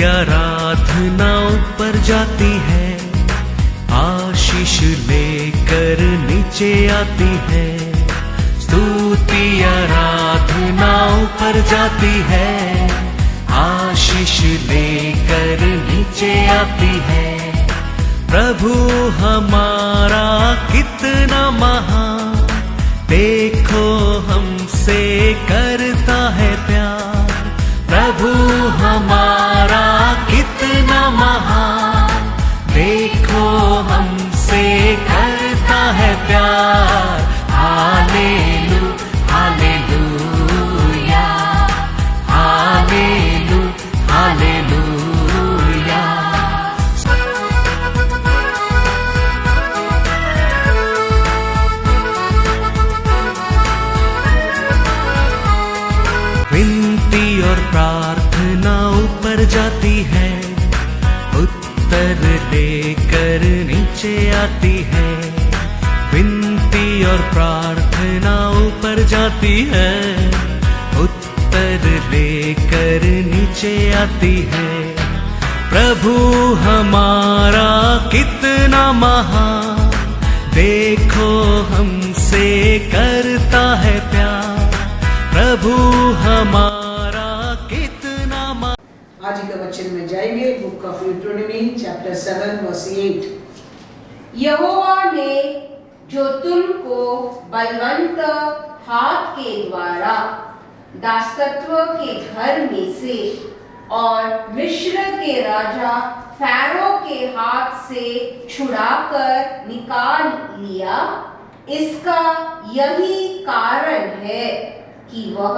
आराधना ऊपर जाती है, आशीष लेकर नीचे आती है। स्तुति आराधना ऊपर जाती है, आशीष लेकर नीचे आती है। प्रभु हमारा कितना महान, देखो हमसे करता है प्यार। प्रभु हमारा कितना महान, देखो हमसे करता है प्यार। हालेलू हालेलूया, हालेलू हालेलूया। विनती और प्रार्थना ऊपर जाती है, उत्तर लेकर नीचे आती है। विनती और प्रार्थना ऊपर जाती है, उत्तर लेकर नीचे आती है। प्रभु हमारा कितना महान, देखो हमसे करता है प्यार। प्रभु हमारा कितना आज का वचन में जाएंगे बुक ऑफ ड्यूटरोनॉमी चैप्टर 7 वर्स 8। यहोवा ने जो तुमको बलवंत हाथ के द्वारा दासत्व के घर में से और मिस्र के राजा फैरो के हाथ से छुड़ाकर निकाल लिया, इसका यही कारण है कि वह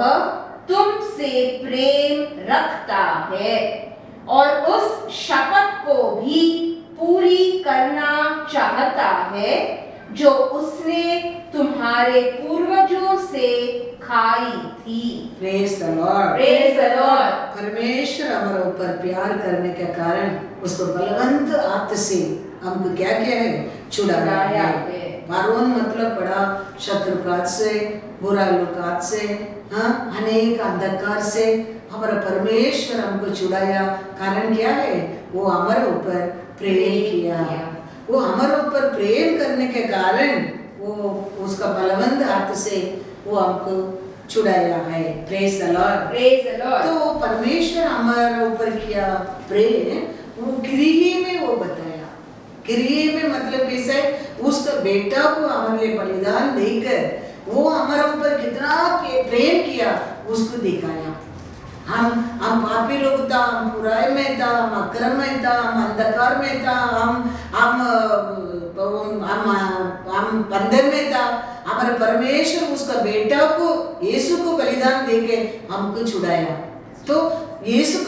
तुमसे प्रेम रखता है और उस शपथ को भी पूरी करना चाहता है जो उसने तुम्हारे पूर्वजों से खाई थी। Praise the Lord, praise the Lord. परमेश्वर हमारे ऊपर प्यार करने के कारण उसको बलवंत हाथ से हमको क्या क्या है, छुड़ाया है। फारोन मतलब बड़ा शत्रुघात से, बुरा लोकात से, अनेक अंधकार से हमारा परमेश्वर हमको छुड़ाया। कारण क्या है? वो हमारे ऊपर प्रेम किया। वो हमारे ऊपर प्रेम करने के कारण वो उसका बलवंत हाथ से वो हमको छुड़ाया है। Praise the Lord, praise the Lord. तो परमेश्वर हमारे ऊपर किया प्रेम वो क्रिया में वो बताया। क्रिया में मतलब कैसा है? उसका बेटा को हमारे लिए बलिदान देकर वो हमारे ऊपर कितना प्रेम किया उसको दिखाया। हम पापी लोग था, हम बुराई में था, हम अक्रम में था, हम अंधकार में था, हम बंधन में था। हमारे परमेश्वर उसका बेटा को यीशु को बलिदान देके हमको छुड़ाया। तो यीशु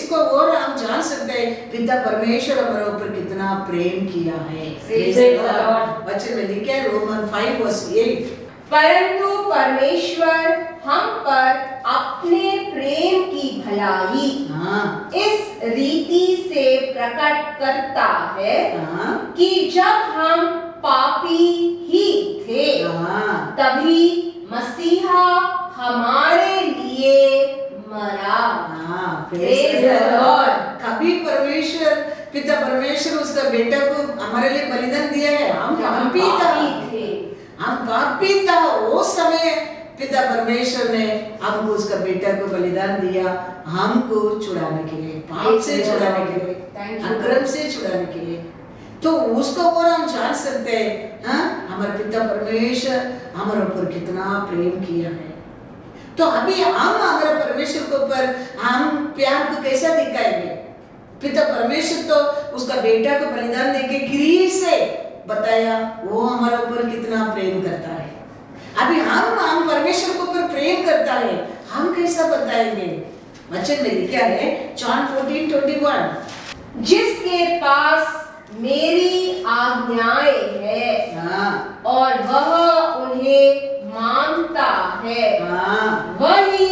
को और हम जान सकते हैं पिता परमेश्वर हमारे ऊपर कितना प्रेम किया है। वचन में लिखा है रोमन 5 वर्स 8। परंतु परमेश्वर हम पर अपने प्रेम की भलाई इस रीति से प्रकट करता है कि जब हम पापी ही थे तभी मसीहा हमारे लिए मरा। Praise the Lord. कभी परमेश्वर पिता परमेश्वर उसका बेटा को हमारे लिए बलिदान दिया है। हम पापी था, वो समय पिता परमेश्वर ने हमको उसका बेटा को बलिदान दिया, हमको छुड़ाने के लिए, पाप से छुड़ाने के लिए, अक्रम से छुड़ाने के लिए। तो उसको और हम जान सकते हैं हमारे पिता परमेश्वर हमारे ऊपर कितना प्रेम किया है। तो अभी हम हमारे परमेश्वर के ऊपर हम प्यार को कैसा दिखाएंगे? पिता परमेश्वर तो उसका बेटा को बलिदान देके क्रिया से बताया वो हमारे ऊपर कितना प्रेम करता है। अभी हम परमेश्वर के ऊपर प्रेम करता है, हम कैसा बताएंगे? वचन में लिखा है जॉन 14:21, जिसके पास मेरी आज्ञाएं है और वह उन्हें मानता है, वही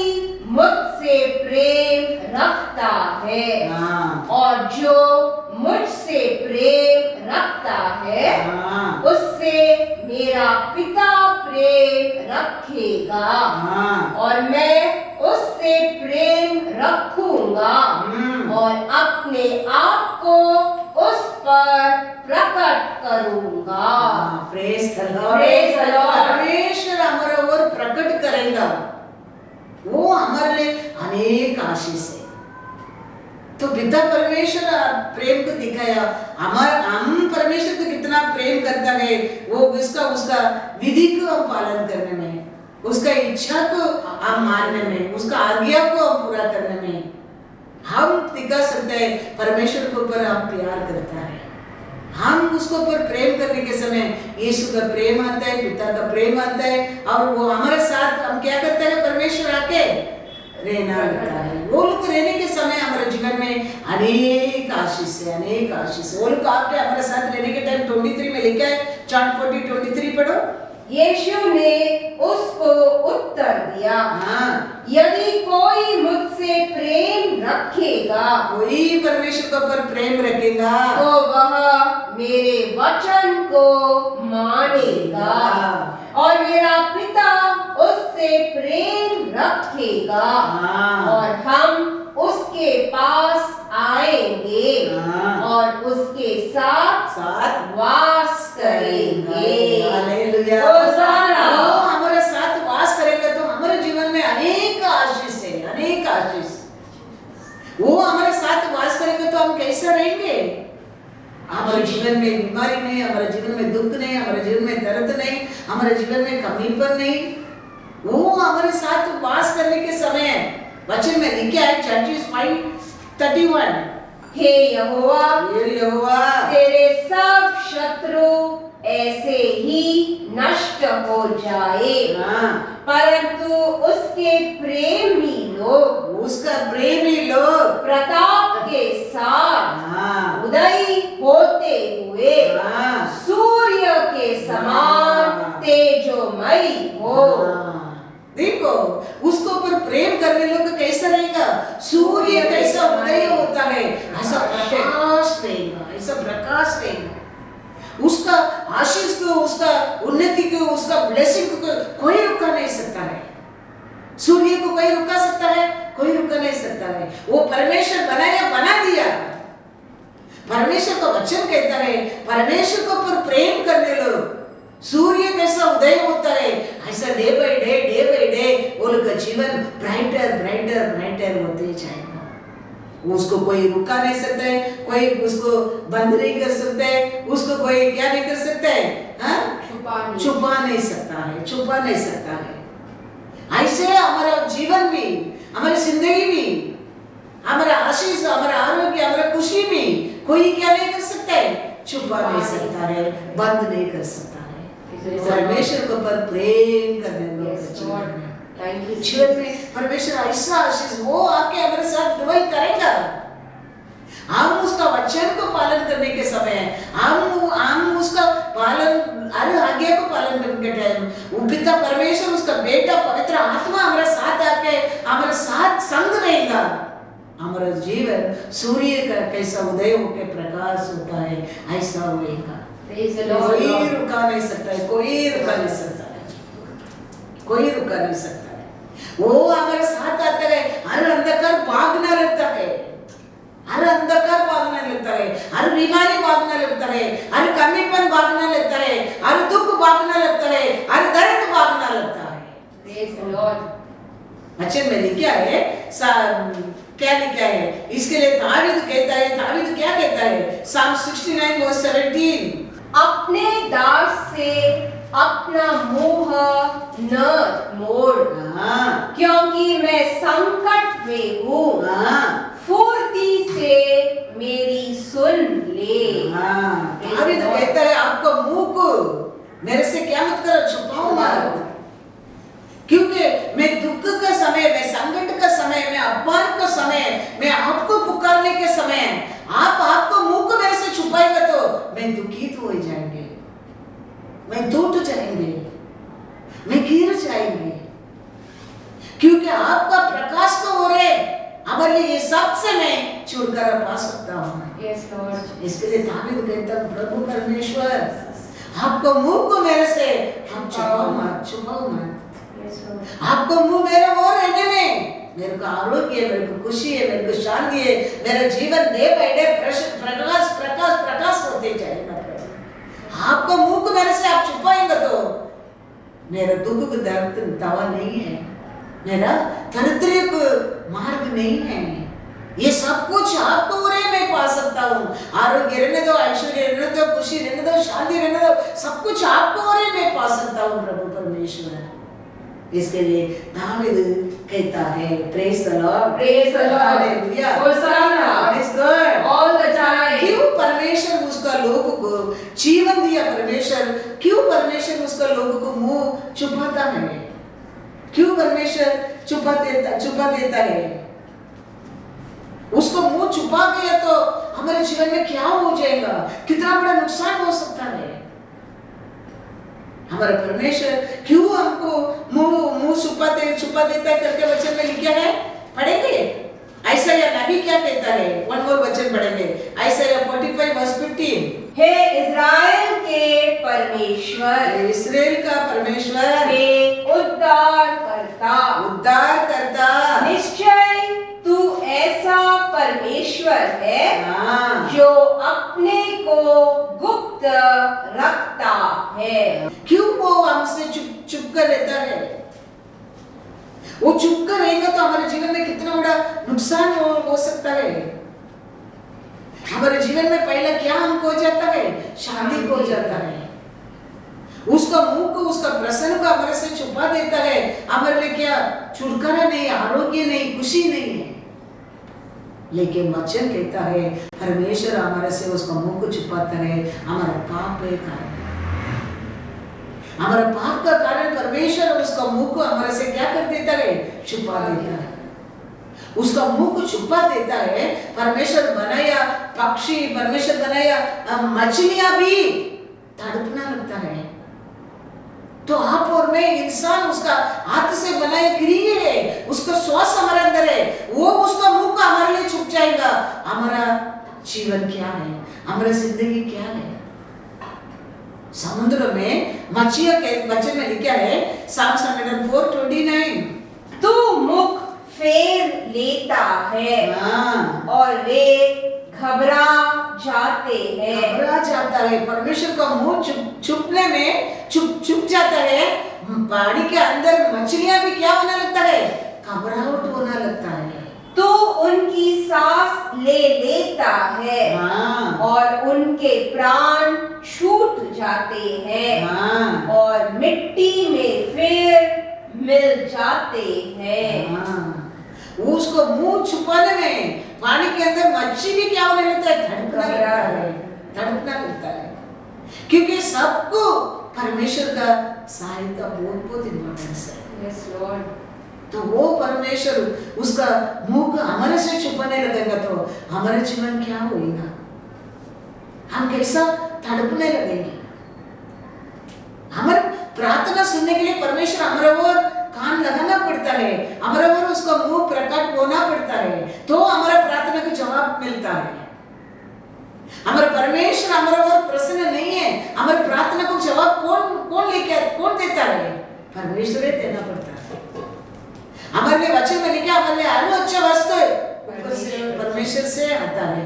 मुझसे प्रेम रखता है और जो मुझसे प्रेम रखता है उससे मेरा पिता प्रेम रखेगा और मैं उससे प्रेम रखूंगा और अपने आप को उस पर प्रकट करूंगा। Praise the Lord. Praise the Lord। परमेश्वर हमारे ओर प्रकट करेगा, वो हमारे लिए अनेक आशीष है। तो पिता परमेश्वर प्रेम को दिखाया, हम परमेश्वर को कितना प्रेम करता है, वो उसका विधि को हम पालन करने में, उसका इच्छा को हम मानने में, उसका आज्ञा को हम पूरा करने में हम दिखा सकते हैं परमेश्वर के ऊपर हम प्यार करता है। हम उसको ऊपर प्रेम करने के समय यीशु का प्रेम आता है, पिता का प्रेम आता है, और वो हमारे साथ हम क्या करते हैं, परमेश्वर आके रहना लगता है। वो लोग रहने के समय हमारे जीवन में अनेक आशीष है, अनेक आशीष है। वो लोग आके हमारे साथ रहने के टाइम 23 में लिखा है, चार्ट 40:23 पढ़ो। यीशु ने उसको उत्तर दिया, यदि कोई मुझसे प्रेम रखेगा, कोई परमेश्वर के ऊपर प्रेम रखेगा, तो वह मेरे वचन को मानेगा, और मेरा पिता उससे प्रेम रखेगा, और हम उसके पास आएंगे और उसके साथ वास करेंगे। हालेलुया। होशाना। वो हमारे साथ वास करेंगे तो हमारे जीवन में अनेक आशीष है, अनेक आशीष। वो हमारे साथ वास करेंगे तो हम कैसे रहेंगे? हमारे जीवन में बीमारी नहीं, हमारे जीवन में दुख नहीं, हमारे जीवन में दर्द नहीं, हमारे जीवन में कमीपन नहीं। वो हमारे साथ वास करने के समय वचन में लिखा है, जजेस 5:31, हे यहोवा, तेरे सब शत्रु ऐसे ही नष्ट हो जाए, परंतु उसके प्रेमी लोग, उसका प्रेमी लोग प्रताप के साथ उदय होते हुए सूर्य के समान तेजोमयी हो। देखो, उसको ऊपर प्रेम करने लोग कैसा रहेगा? सूर्य कैसा उदय होता है ऐसा प्रकाश रहेगा, ऐसा प्रकाश रहेगा। उसका आशीष को, उसका उन्नति को, उसका ब्लेसिंग को कोई रुका नहीं सकता है। सूर्य को कोई रुका सकता है? कोई रुका नहीं सकता है। वो परमेश्वर बनाया, बना दिया। परमेश्वर का वचन कहता है, परमेश्वर को ऊपर प्रेम करने लोग सूर्य कैसा उदय होता है ऐसा डे बाय डे वो लोग का जीवन ब्राइटर होते जाएगा। उसको कोई रुका नहीं सकता है, कोई उसको बंद नहीं कर सकता है, उसको कोई क्या नहीं कर सकता है, छुपा नहीं सकता है। ऐसे हमारा जीवन भी, हमारी जिंदगी भी, हमारा आशीष, हमारा आरोग्य, हमारा खुशी भी कोई क्या नहीं कर सकता है, छुपा नहीं सकता है, बंद नहीं कर सकता है। परमेश्वर को पर प्रेम करने लोग जीवन में परमेश्वर ऐसा आशीष वो आके हमारे साथ ड्वेल करेगा। हम उसका वचन को पालन करने के समय हम उसका पालन, हर आज्ञा को पालन करने के टाइम वो पिता परमेश्वर, उसका बेटा पवित्र आत्मा हमारे साथ आके हमारे साथ संग रहेगा। हमारा जीवन सूर्य का कैसा उदय होकर प्रकाश होता है ऐसा होएगा। कोई रुका नहीं सकता है, कोई रुका नहीं सकता है। वो हमारे साथ आता है, हर अंधकार भागना लगता है, हर बीमारी भागना लगता है, हर कमीपन भागना लगता है, हर दुख भागना लगता है, हर दर्द भागना लगता है। वचन में लिखा है, क्या लिखा है? इसके लिए दावीद कहता है, दावीद क्या कहता है? Psalm 69:17, अपने दास से अपना मुंह न मोड़, क्योंकि मैं संकट में हूँ, फुर्ती से मेरी सुन ले। दावीद कहता है, आपको मुंह को मेरे से क्या मत करो, छुपाओ मत, क्योंकि मैं दुख का समय, मैं संकट का समय, मैं अपमान का समय, मैं आपको पुकारने के समय आप आपको मुंह को मेरे से छुपाएगा तो मैं दुखित हो जाएंगे, मैं टूट जाएंगे, मैं गिर जाएंगे, क्योंकि आपका प्रकाश तो हो रहे हमारे लिए, ये सबसे मैं छुटकारा पा सकता हूँ। इसके लिए दावीद कहता है, प्रभु परमेश्वर आपको मुंह को मेरे से हम छुपाओ मत, आपको मुंह मेरे ओर रहने में मेरे को आरोग्य है, मेरे को खुशी है, मेरे को शांति है, मेरा जीवन day by day Prakash Prakash Prakash होते जाएगा प्रभु। आपका मुंह को मेरे से आप छुपाएंगे तो मेरा दुख को दर्द दवा नहीं है, मेरा दरिद्र को मार्ग नहीं है। ये सब कुछ आपको उरे में पा सकता हूँ। आरोग्य रहने दो, ऐश्वर्य रहने दो, खुशी रहने दो, शांति रहने दो, सब कुछ आपको उरे में पा सकता हूँ प्रभु परमेश्वर। इसके लिए दावीद कहता है, praise the Lord, Praise the Lord. Hallelujah, Hosanna. God is good. All the time. क्यों परमेश्वर उसका लोगों को जीवन दिया? परमेश्वर क्यों परमेश्वर उसका लोगों को मुंह छुपाता है? क्यों परमेश्वर छुपा देता है? उसको मुंह छुपा गया तो हमारे जीवन में क्या हो जाएगा, कितना बड़ा नुकसान हो सकता है। हमारा परमेश्वर क्यों हमको मुंह छुपा देता है करके वचन में लिखा है, पढ़ेंगे। ऐसा या नबी क्या कहता है, वन मोर वचन पढ़ेंगे, ऐसा या 45 वर्स 15। हे इज़राइल के परमेश्वर, इस्राएल का परमेश्वर, हे उद्धार करता, निश्चय तू ऐसा परमेश्वर है जो अपने को गुप्त रखता है। क्यों वो हमसे चुप कर रहता है? वो चुप कर रहेगा तो हमारे जीवन में कितना बड़ा नुकसान हो सकता है। हमारे जीवन में पहला क्या हमको हो जाता है, शांति हो जाता है। उसका मुंह को, उसका प्रसन्न को हमारे से छुपा देता है। हमारे लिए क्या छुटकारा नहीं, आरोग्य नहीं, खुशी नहीं है। लेकिन वचन कहता है परमेश्वर हमारे से उसका मुंह को छुपाता है। हमारा पाप है कारण, हमारा पाप का कारण परमेश्वर उसका मुंह को हमारे से क्या कर देता है, छुपा देता है। उसका मुंह को छुपा देता है। परमेश्वर बनाया पक्षी, परमेश्वर बनाया मछलियां भी तड़पना लगता है। तो आप और मैं इंसान उसका हाथ से बनाए क्रिए है, उसका श्वास हमारे अंदर है, वो उसका मुंह को हमारे लिए छुप जाएगा। हमारा जीवन क्या है, हमारी जिंदगी क्या है? समुद्र में मछलियां के वचन में लिखा है Psalm 104:29, तू मुख फेर लेता है और वे घबरा जाते हैं। घबरा जाता है। परमेश्वर का मुंह छुपने में छुप जाता है। पानी के अंदर मछलियां भी क्या होने लगता है, घबराहट होने लगता है। तो उनकी सांस ले लेता है और उनके प्राण छूट जाते हैं और मिट्टी में फिर मिल जाते हैं। उसको मुंह छुपाने में पानी के अंदर मच्छी भी क्या होने लगता है, धड़कना लगता है। क्योंकि सबको परमेश्वर का सहायता बहुत इम्पोर्टेंस है। Yes Lord. तो वो परमेश्वर उसका मुंह को हमारे से छुपाने लगेगा तो हमारे जीवन क्या होगा, हम कैसा तड़पने लगेंगे। हमारे प्रार्थना सुनने के लिए परमेश्वर हमारे ओर कान लगाना पड़ता है, हमारे ओर उसका मुंह प्रकट होना पड़ता है, तो हमारा प्रार्थना का जवाब मिलता है। हमारा परमेश्वर हमारे ओर प्रसन्न नहीं है, हमारे प्रार्थना को जवाब कौन देता है, परमेश्वर ही देना पड़ता है। हमारे लिए वचन में लिखा, हमारे लिए हर अच्छा वस्तु परमेश्वर से आता है।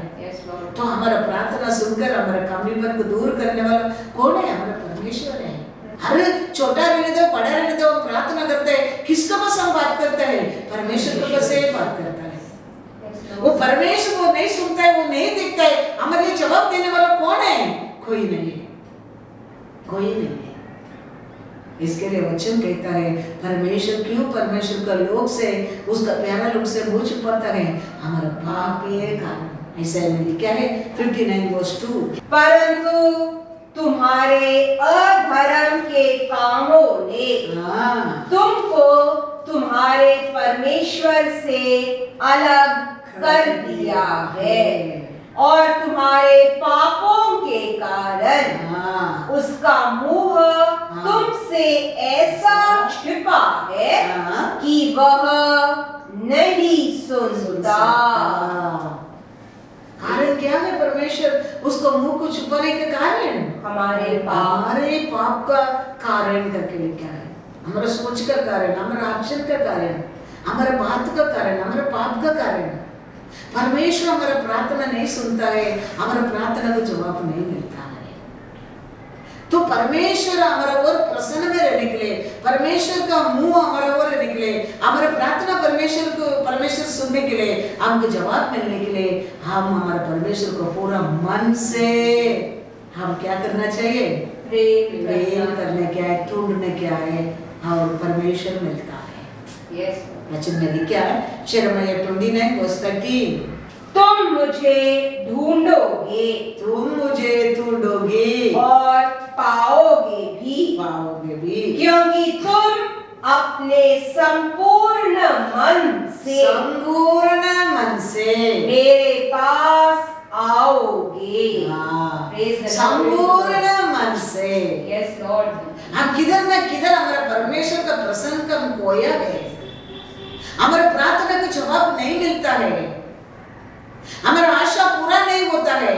तो हमारा प्रार्थना सुनकर हमारा कमीपन को दूर करने वाला कौन है, हमारा परमेश्वर है। हर छोटा रहने दो, बड़ा रहने दो, हम प्रार्थना करते हैं, किसके पास हम बात करते हैं, परमेश्वर के पास से बात करता है। वो परमेश्वर वो नहीं सुनता है, वो नहीं देखता है, हमारे लिए जवाब देने वाला कौन है, कोई नहीं है, कोई नहीं है। इसके लिए वचन कहता है परमेश्वर क्यों परमेश्वर का लोग से, उसका प्यारा लोग से मुंह छुपाता है, हमारा पाप ये कारण। ऐसा क्या है 59:2, परंतु तुम्हारे अधर्म के कामों ने तुमको तुम्हारे परमेश्वर से अलग कर दिया है और तुम्हारे पापों के कारण उसका मुंह तुमसे ऐसा छिपा है कि वह नहीं सुनता। कारण क्या है, परमेश्वर उसको मुंह को छुपाने के कारण हमारे पाप का कारण करके क्या है, हमारा सोच का कारण, हमारा एक्शन का कारण, हमारे बात का कारण, हमारे पाप का कारण। परमेश्वर हमारा प्रार्थना नहीं सुनता है, हमारा प्रार्थना को जवाब नहीं मिलता है। तो परमेश्वर हमारा और प्रसन्न में रहने के लिए, परमेश्वर का मुंह हमारा और रहने के लिए, हमारा प्रार्थना परमेश्वर सुनने के लिए, हमको जवाब मिलने के लिए, हम हमारे परमेश्वर को पूरा मन से हम क्या करना चाहिए? प्रेम करने क्या है, ढूंढने क्या है, और परमेश्वर मिलता है। यस, वचन में लिखा है यिर्मयाह 29 वर्ष 13, तुम मुझे ढूंढोगे, तुम मुझे ढूंढोगे और पाओगे भी, क्योंकि तुम अपने संपूर्ण मन से मेरे पास आओगे। संपूर्ण मन से। यस लॉर्ड, हम किधर न किधर हमारे परमेश्वर का प्रसन्न का खोया है, हमारे प्रार्थना का जवाब नहीं मिलता है, हमारा आशा पूरा नहीं होता है,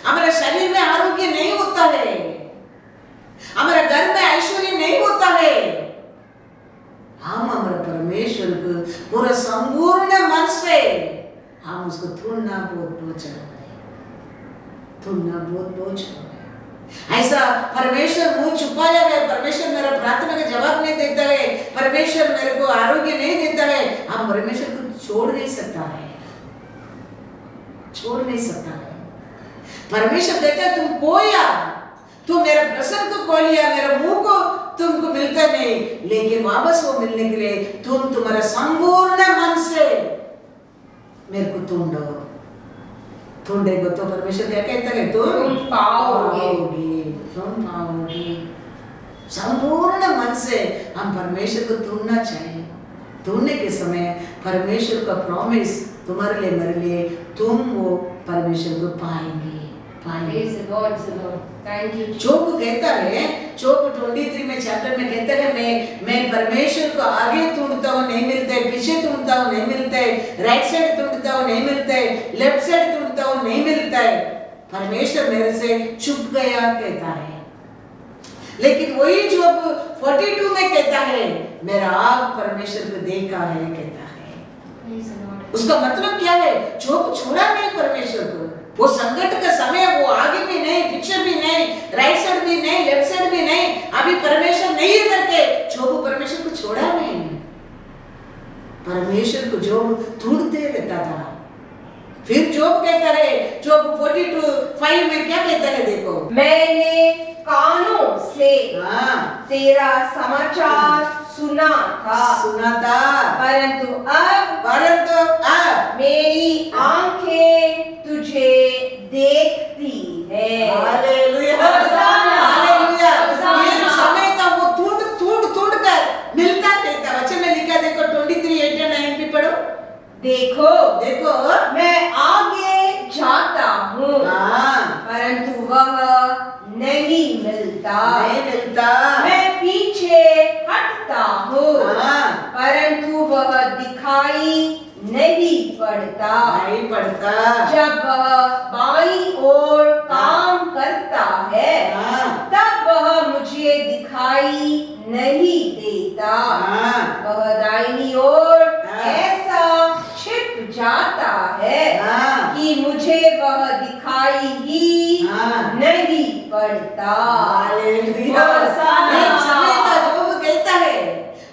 हमारे शरीर में आरोग्य नहीं होता है, हमारे घर में ऐश्वर्य नहीं होता है। हम हमारे परमेश्वर को पूरा संपूर्ण मन से हम उसको ढूंढना बहुत जरूरी है। ऐसा परमेश्वर मुंह छुपाया है, परमेश्वर मेरा प्रार्थना का जवाब नहीं देता है, परमेश्वर मेरे को आरोग्य नहीं देता है, हम परमेश्वर को छोड़ नहीं सकता है। परमेश्वर कहता है तुम खोया, तुम मेरे प्रसन्न को खो लिया, मेरे मुंह को तुमको मिलता नहीं, लेकिन वापस वो मिलने के लिए तुम तुम्हारे संपूर्ण मन से मेरे को ढूंढेगा तो परमेश्वर क्या कहता है? तुम पाओगे। संपूर्ण मन से हम परमेश्वर को ढूंढना चाहिए। ढूंढने के समय परमेश्वर का प्रॉमिस तुम्हारे लिए, मेरे लिए, तुम वो परमेश्वर को पाएंगे। जोब कहता है, जोब 23 में चैप्टर में कहता है मैं परमेश्वर को आगे ढूंढता हूँ नहीं मिलता है, पीछे ढूंढता हूँ नहीं मिलता है, राइट साइड ढूंढता हूँ नहीं मिलता है, लेफ्ट साइड ढूंढता हूँ नहीं मिलता है, परमेश्वर मेरे से चुप गया कहता है। लेकिन वही जोब 42 में कहता है मेरा आग परमेश्वर को देखा है कहता है। उसका मतलब क्या है? जोब छोड़ा नहीं परमेश्वर को, वो संकट का समय, वो आगे भी नहीं, पीछे भी नहीं, राइट साइड भी नहीं, लेफ्ट साइड भी नहीं, अभी परमेश्वर नहीं है करके जोब परमेश्वर को छोड़ा नहीं, परमेश्वर को जोब ढूंढते रहता था। फिर जोब कहता है, जोब 42:5 में क्या कहता है देखो, मैंने कानों से तेरा समाचार सुना था, परंतु अब मेरी आंखें तुझे देखती है। Hallelujah, hallelujah. ये समय था वो ढूंढ कर मिलता रहता। वचन में लिखा देखो 23:8-9 भी पढ़ो। देखो मैं आगे जाता हूँ, परंतु वह नहीं मिलता। मैं पीछे हटता हूँ, परंतु वह दिखाई नहीं पड़ता। जब वह बाईं ओर काम करता है, तब वह मुझे दिखाई नहीं देता। वह दाहिनी ओर ऐसा छिप जाता है कि मुझे वह दिखाई ही नहीं पड़ता। एक समय था जोब कहता है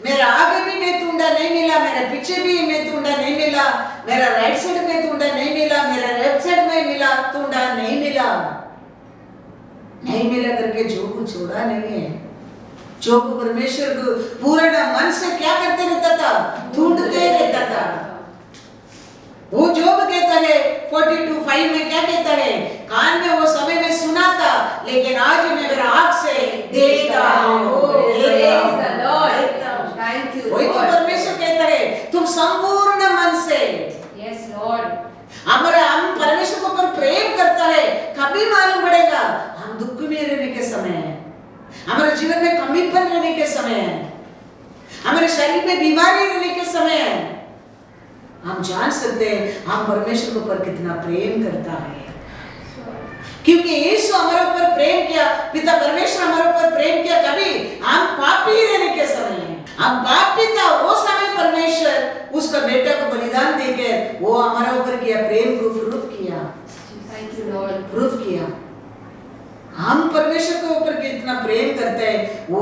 मेरा आगे भी मैं ढूंढा नहीं मिला, मेरे पीछे भी मैं ढूंढा नहीं मिला, मेरा राइट साइड में ढूंढा नहीं मिला, मेरा लेफ्ट साइड में मिला ढूंढा नहीं मिला करके जोब को छोड़ा नहीं है। जोब परमेश्वर को पूर्ण मन से क्या करते रहता था? ढूंढते रहता था। वो जोब कहता है 42:5 में क्या कहता है, कान में वो समय में सुना था, लेकिन आज मैं मेरा आँख से देखता हूँ। वही तो परमेश्वर कहता है तुम संपूर्ण मन से। यस लॉर्ड, हम परमेश्वर को पर प्रेम करता है, कभी मालूम पड़ेगा हम दुख में रहने के समय है, हमारे जीवन में कमीपन रहने के समय है, हमारे शरीर में बीमारी रहने के समय है, हम जान सकते हैं हम परमेश्वर को पर कितना प्रेम करता है। क्योंकि यीशु हमारे ऊपर प्रेम किया, पिता परमेश्वर हमारे ऊपर प्रेम किया। कभी हम पापी रहने के समय, हम पापी था वो समय परमेश्वर उसका बेटा को बलिदान देकर वो हमारा ऊपर किया प्रेम को प्रूफ किया, Thank you, Lord. प्रूफ किया। हम परमेश्वर के ऊपर कितना प्रेम करते हैं वो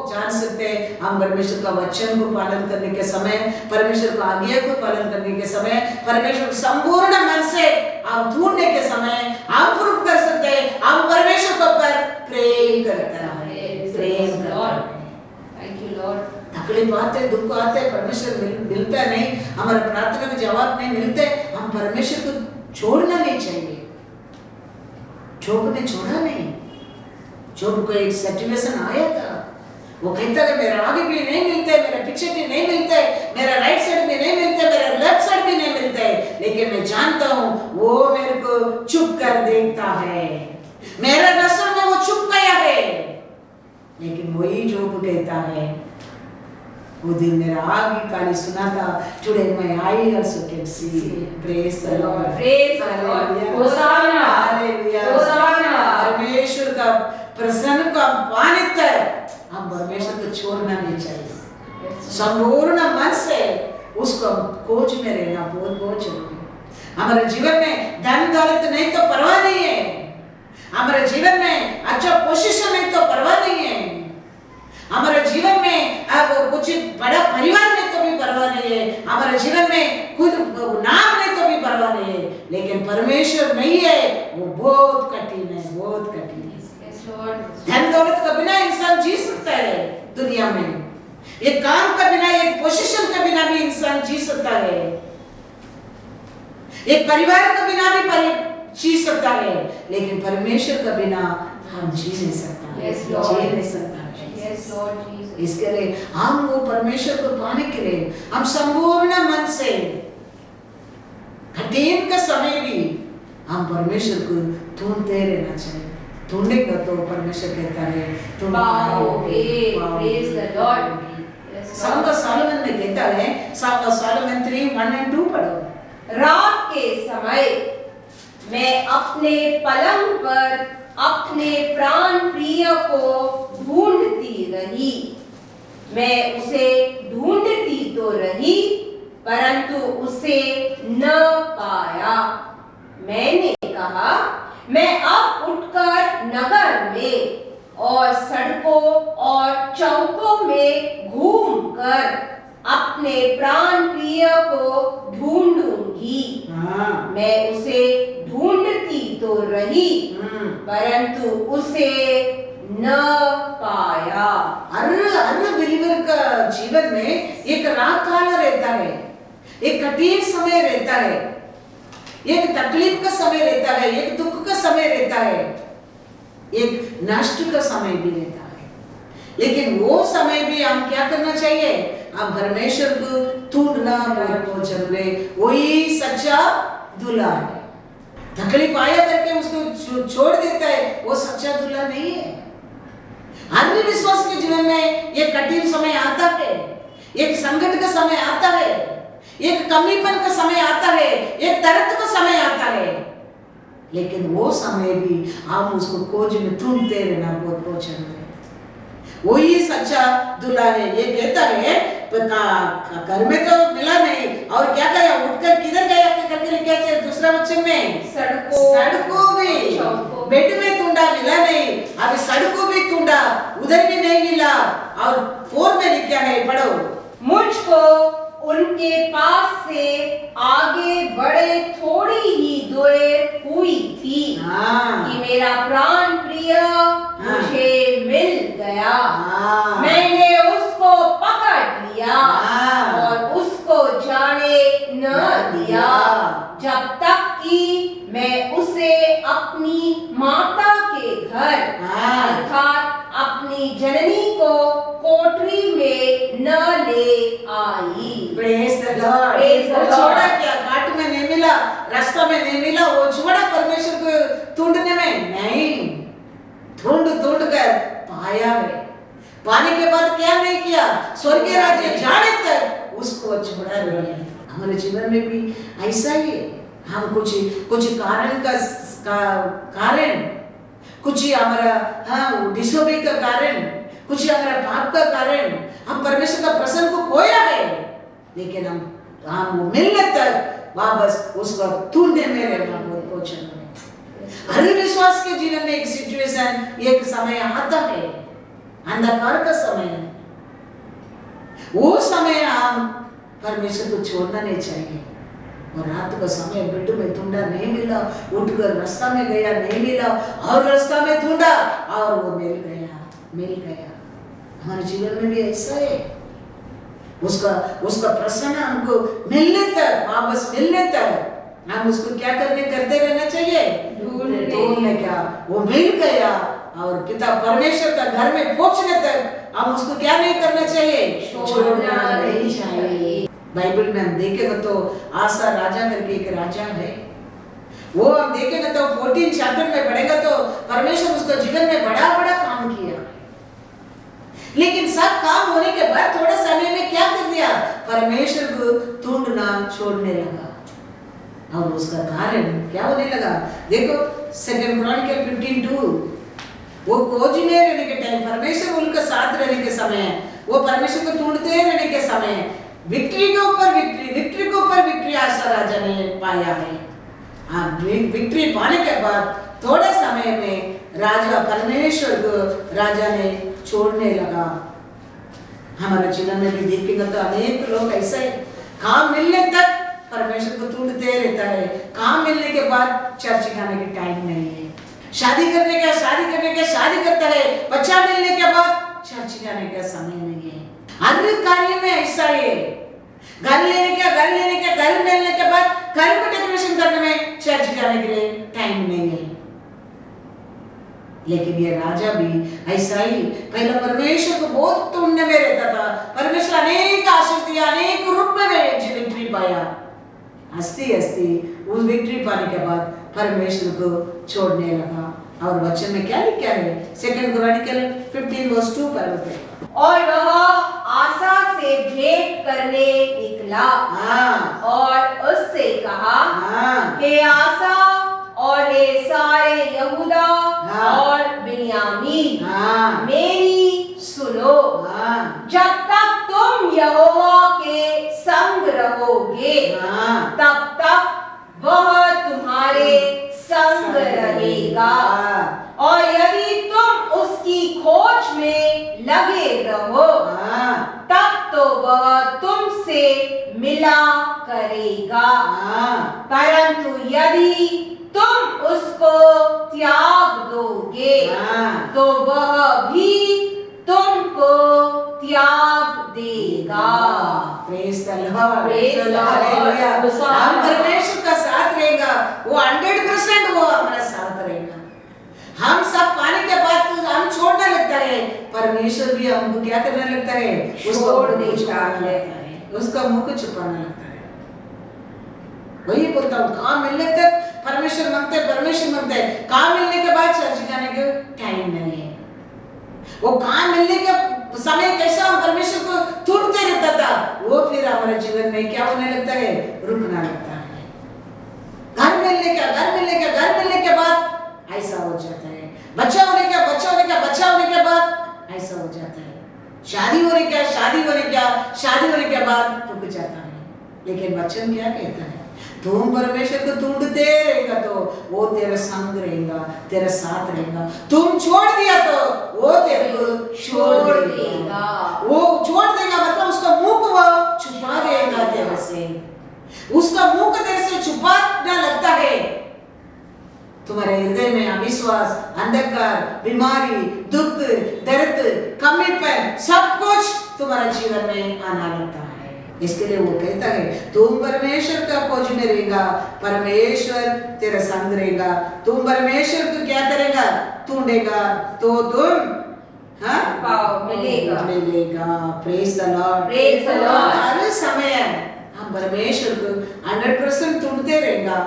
जान सकते हैं। हम परमेश्वर का वचन को पालन करने के समय, परमेश्वर का आज्ञा को पालन करने के समय, परमेश्वर को संपूर्ण मन से हम ढूंढने के समय हम प्रूफ कर सकते हैं हम परमेश्वर के ऊपर प्रेम करता है, प्रेम करता है। Thank you, Lord. तकलीफ आते, दुख आते, परमेश्वर मिलता नहीं, हमारे प्रार्थना का जवाब नहीं मिलते, हम परमेश्वर को छोड़ना नहीं चाहिए। जोब ने छोड़ा नहीं। जोब को एक सिचुएशन आया था, वो कहता था मेरे आगे भी नहीं मिलते, मेरे पीछे भी नहीं मिलते, मेरा राइट साइड भी नहीं मिलते, मेरा लेफ्ट साइड भी नहीं मिलते, लेकिन मैं जानता हूँ वो मेरे को चुप कर देखता है, मेरा नजर में वो चुप गया है। लेकिन वही जोब कहता है वो दिन मेरा आगे काली सुना था, today may I also can see, praise the Lord, Praise the Lord. Hosanna, hallelujah. Hosanna. परमेश्वर का प्रसन्न का पाने तक हम परमेश्वर को छोड़ना नहीं चाहिए। संपूर्ण मन से उसको खोज में रहना बहुत जरूरी है। हमारे जीवन में धन दौलत नहीं तो परवाह नहीं है, हमारे जीवन में अच्छा पोजीशन नहीं तो परवाह नहीं है, हमारे जीवन में अब कुछ बड़ा परिवार नहीं तो भी परवाह नहीं है, हमारे जीवन में खुद नाम नहीं तो भी परवाह नहीं है, लेकिन परमेश्वर नहीं है वो बहुत कठिन है, बहुत कठिन है। Yes, Lord. धन दौलत के बिना इंसान जी सकता है दुनिया में, एक काम के बिना, एक पोजीशन के बिना भी इंसान जी सकता है, एक परिवार के बिना भी जी सकता है, लेकिन परमेश्वर के बिना हम जी नहीं सकता, Yes, जी Lord. नहीं सकता। Yes, Lord Jesus. इसके लिए हम वो परमेश्वर को पाने के लिए हम संपूर्ण मन से कठिन का समय भी हम परमेश्वर को ढूंढते रहना चाहिए। ढूंढेगा तो परमेश्वर कहता है तुम पाओगे। Praise the Lord. Yes, Song Lord. of Solomon में कहता है, Song of Solomon 3:1-2 पढ़ो। रात के समय मैं अपने पलंग पर अपने प्राण प्रिय को ढूंढती रही, मैं उसे ढूंढती तो रही परंतु उसे न पाया। मैंने कहा मैं अब उठकर नगर में और सड़कों और चौकों में घूमकर अपने प्राण प्रिय को ढूंढूंगी। मैं उसे ढूंढती तो रही परंतु उसे न पाया। हर बिलीवर का जीवन में एक रात काल रहता है, एक कठिन समय रहता है, एक तकलीफ का समय रहता है, एक दुख का समय रहता है, एक नष्ट का समय भी रहता है। लेकिन वो समय भी हम क्या करना चाहिए? हम परमेश्वर को ढूंढना बहुत जरूरी है। वही सच्चा दूल्हा है। तकलीफ आया करके उसको छोड़ देता है, वो सच्चा दूल्हा नहीं है। हर विश्वास के जीवन में एक कठिन समय आता है, एक संकट का समय आता है, एक कमीपन का समय आता है, एक दर्द का समय आता है, लेकिन वो समय भी हम उसको खोज में ढूंढते रहना बहुत जरूरी है। वही सच्चा दूल्हा है। ये कहता है घर में तो मिला नहीं और क्या करा, उठकर किधर गया करके लिखा है दूसरा वचन में, सड़कों में, बेड में ढूंढा मिला नहीं, अभी सड़कों में ढूंढा उधर भी नहीं मिला। और 4 में लिखा है, पढ़ो। मुझको उनके पास से आगे बढ़े थोड़ी ही दूर हुई थी कि मेरा प्राण प्रिय मुझे मिल गया। मैंने उसको पकड़ लिया और उसको जाने न दिया जब तक कि मैं उसे अपनी माता के घर अर्थात अपनी जननी को कोठरी में न ले आई। Praise the Lord. वो छोड़ा क्या, काट में नहीं मिला, रास्ता में नहीं मिला, वो छोड़ा परमेश्वर को ढूंढने में नहीं, ढूंढ कर पाया है। पाने के बाद क्या नहीं किया, स्वर्गीय राज्य जाने तक उसको छोड़ा नहीं है। हमारे जीवन में भी ऐसा ही है। हम कुछ कारण कुछ हमारा डिसोबे का कारण, कुछ हमारा पाप का कारण हम परमेश्वर का प्रसन्न को खोया है, लेकिन हम हम वो मिलने तक वापस उसको ढूंढने में रहना पहुंचना है। हर विश्वास के जीवन में एक सिचुएशन, एक समय आता है, अंधकार का समय है। वो समय हम परमेश्वर को छोड़ना नहीं चाहिए। और रात का समय बेड में ढूंढा, नहीं मिला, उठकर रास्ता में गया, नहीं मिला, और रास्ता में ढूंढा और वो मिल गया। हमारे जीवन में भी ऐसा है। उसका प्रसन्न हमको मिलने तक, वापस मिलने तक हम उसको क्या करते रहना चाहिए? ढूंढने का। वो मिल गया और पिता परमेश्वर का घर में पहुंचने तक हम उसको क्या नहीं करना चाहिए? छोड़ना नहीं चाहिए। बाइबल में हम देखेंगे तो आसा राजा करके एक राजा है। वो हम देखेंगे तो 14 चैप्टर में पढ़ेगा तो परमेश्वर उसको जीवन में बड़ा काम किया। लेकिन सब काम होने के बाद थोड़े समय में क्या कर दिया? परमेश्वर को ढूंढना छोड़ने लगा। और उसका कारण क्या होने लगा? देखो 2 क्रॉनिकल 15:2, वो खोजने रहने के टाइम, परमेश्वर उनके साथ रहने के समय, वो परमेश्वर को ढूंढते रहने के समय विक्ट्री के ऊपर विक्ट्री आशा राजा ने पाया है। विक्ट्री पाने के बाद थोड़े समय में राजा परमेश्वर को राजा ने छोड़ने लगा। हमारे जीवन में भी देखेंगे तो अनेक लोग ऐसे हैं, काम मिलने तक परमेश्वर को ढूंढते रहता है, काम मिलने के बाद चर्च जाने के टाइम नहीं है, शादी करने का शादी करता है, बच्चा मिलने के बाद चर्च जाने का समय नहीं है। हर कार्य में ऐसा है। घर मिलने के बाद घर को डेकोरेशन करने में, चर्च जाने के लिए टाइम नहीं है। लेकिन ये राजा भी ऐसा ही, पहले परमेश्वर को बहुत ढूंढने में रहता था। परमेश्वर अनेक आशीष दिया, अनेक रूप में विक्ट्री पाया। हंसती उस विक्ट्री पाने के बाद परमेश्वर को छोड़ने लगा। और वचन में क्या लिखा है? 2 क्रॉनिकल 15:2 पर, और वह आसा से भेंट करने निकला और उससे कहा कि आसा और ये सारे यहूदा और बिन्यामीन मेरी सुनो, जब तक तुम यहोवा के संग रहोगे तब तक वह तुम्हारे संग रहेगा, और यदि तुम उसकी खोज में लगे रहो तब तो वह तुमसे मिला करेगा। परंतु यदि तुम उसको त्याग दोगे तो वह भी तुमको त्याग देगा। Praise the Lord, hallelujah. हम परमेश्वर का साथ रहेगा, वो 100% वो हमारा साथ रहेगा। हम सब पाने के बाद हम छोड़ने लगता है, परमेश्वर भी हमको क्या करने लगता है? उसका मुंह को छुपाने लगता है। वही बोलता हूँ, काम मिलने तक परमेश्वर मांगते हैं, काम मिलने के बाद चर्च जाने के टाइम नहीं है। वो काम मिलने के समय कैसा हम परमेश्वर को ढूंढते रहता था, वो फिर हमारे जीवन में क्या होने लगता है? रुकना लगता है। घर मिलने के बाद ऐसा हो जाता है। बच्चा होने के बाद ऐसा हो जाता है। शादी होने के बाद रुक जाता है। लेकिन वचन क्या कहता है? तुम परमेश्वर को ढूंढते रहेगा तो वो तेरे संग रहेगा, तेरे साथ रहेगा। तुम छोड़ दिया तो वो तेरे को छोड़ देगा। वो छोड़ देगा मतलब उसका मुंह को वो छुपा देगा तेरे से। उसका मुंह को तेरे से छुपाना लगता है। तुम्हारे हृदय में अविश्वास, अंधकार, बीमारी, दुख, दर्द, कमीपन सब कुछ तुम्हारे जीवन में आना लगता है। इसके लिए वो कहता है, तुम परमेश्वर का खोजने रहेगा, परमेश्वर तेरा संग रहेगा। तुम परमेश्वर को क्या करेगा? ढूंढेगा तो तुम मिलेगा। Praise the Lord. हर समय हम परमेश्वर को 100% ढूंढते रहेगा।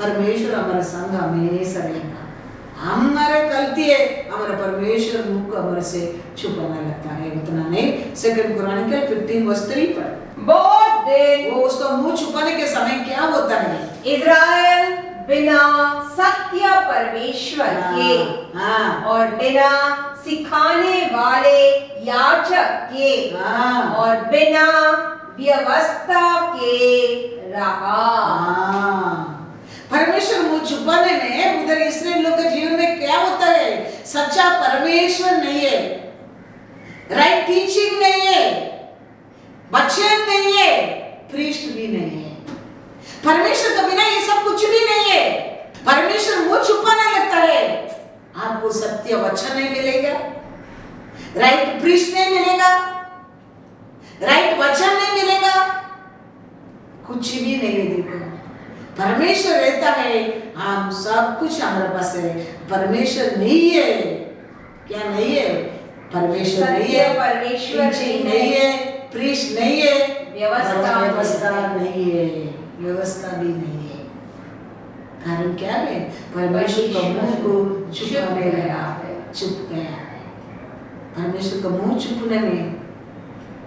परमेश्वर हमारा संग हमेशा रहेगा। हमारा गलती है, हमारा परमेश्वर मुंह को हमारे से छुपाना लगता है। उतना नहीं। 2 क्रॉनिकल 15:3 पर बहुत देर वो उसका मुंह छुपाने के समय क्या होता है? इज़राइल बिना सत्य परमेश्वर के और बिना सिखाने वाले याजक के और बिना व्यवस्था के रहा। परमेश्वर मुझ छुपाने में उधर इसराइल लोग के जीवन में क्या होता है? सच्चा परमेश्वर नहीं है, राइट टीचिंग नहीं है, वचन नहीं है, प्रीस्ट भी नहीं है। परमेश्वर के बिना ये सब कुछ भी नहीं है। परमेश्वर मुझ छुपाने लगता है, आपको सत्य वचन नहीं मिलेगा, राइट प्रीस्ट नहीं मिलेगा, राइट वचन नहीं मिलेगा, कुछ भी नहीं है। देखो परमेश्वर रहता है, हम सब कुछ हमारे पास है। परमेश्वर नहीं है, क्या नहीं है? परमेश्वर नहीं है, परमेश्वर नहीं है, प्रीस्ट नहीं है, व्यवस्था नहीं है, व्यवस्था भी नहीं है। कारण क्या है? परमेश्वर का मुंह को छुपाने गया है, चुप गया है। परमेश्वर का मुंह छुपने में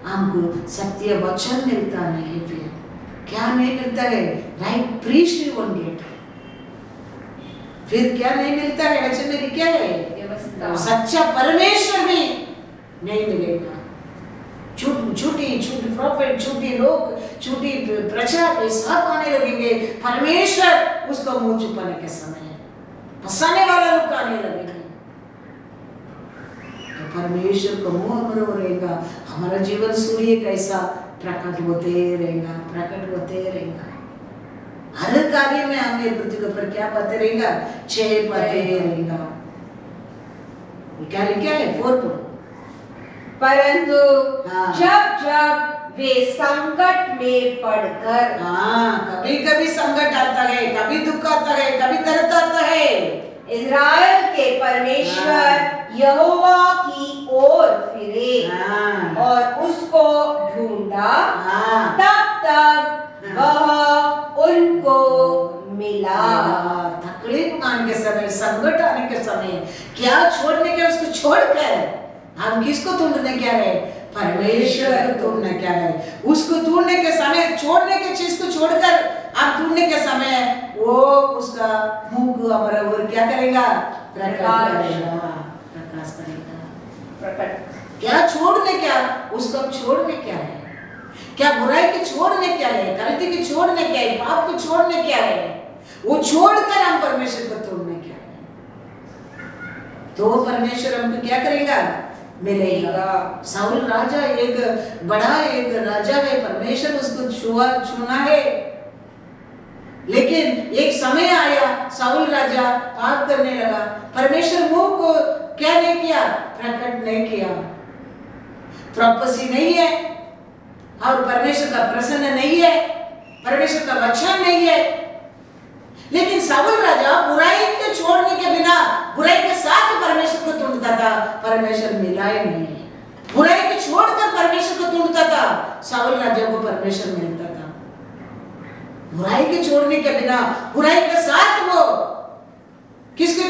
हमको सत्य वचन मिलता नहीं। फिर क्या नहीं मिलता है? Right priest one get. फिर क्या नहीं मिलता है? वचन में क्या है? व्यवस्था। सच्चा परमेश्वर भी नहीं मिलेगा। झूठी प्रॉफिट, झूठी लोग, झूठी प्रचार सब आने लगेंगे। परमेश्वर उसको मुंह छुपाने के समय फंसाने वाला लोग आने लगेंगे। तो परमेश्वर का मुंह हमारा रहेगा, हमारा जीवन सूर्य कैसा प्रकट होते रहेगा, प्रकट होते रहेगा। हर कार्य में हमने पृथ्वी के ऊपर क्या पाते रहेगा? छह पाते रहेगा। क्या लिखा है? 4 परंतु हाँ। जब जब वे संकट में पड़कर, कभी कभी संकट आता है, कभी दुख आता है, कभी दर्द आता है, इज़राइल के परमेश्वर यहोवा की ओर फिरे और उसको ढूंढा, तब तक वह उनको मिला। तकलीफ आने के समय, संकट आने के समय क्या छोड़ने के? उसको छोड़कर हम किसको ढूंढने क्या है? परमेश्वर को ढूंढने क्या है? उसको ढूंढने के समय, छोड़ने के चीज को छोड़कर आप ढूंढने के समय वो उसका मुंह को हमारा और क्या करेगा? प्रकाश करेगा, प्रकाश करेगा। प्रकट क्या छोड़ने क्या? उसको छोड़ने क्या है? क्या बुराई की छोड़ने क्या है? गलती की छोड़ने क्या है? पाप को छोड़ने क्या है? वो छोड़कर हम परमेश्वर को ढूंढने क्या है? तो परमेश्वर हमको क्या करेगा? मिलेगा। साउल राजा एक बड़ा एक राजा है, परमेश्वर उसको चुना है, लेकिन एक समय आया साउल राजा पाप करने लगा। परमेश्वर मुंह को क्या नहीं किया? प्रकट नहीं किया। प्रोफेसी नहीं है और परमेश्वर का प्रसन्न नहीं है, परमेश्वर का वचन नहीं है। लेकिन साउल राजा बुराई को छोड़ने के बिना बुराई के साथ परमेश्वर को ढूंढता था, परमेश्वर मिला ही नहीं। बुराई को छोड़कर परमेश्वर को ढूंढता था, साउल राजा को परमेश्वर मिलता था। बुराई के छोड़ने के बिना बुराई के साथ वो किसको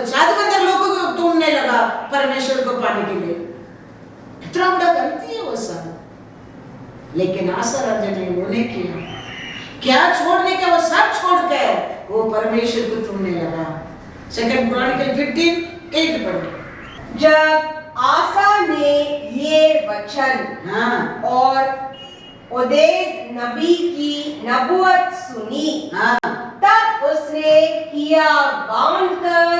साधुबंदर लोगों को ढूंढने लगा परमेश्वर को पाने के लिए। कितना बड़ा गलती है वो सब। लेकिन आसा राजा ने वो नहीं किया। क्या छोड़ने का? वो सब छोड़कर वो परमेश्वर को ढूंढने लगा। 2 क्रॉनिकल 15:8 पढ़ो। जब आसा ने ये वचन और ओदेद नबी की नबूवत सुनी, तब उसने किया बांधकर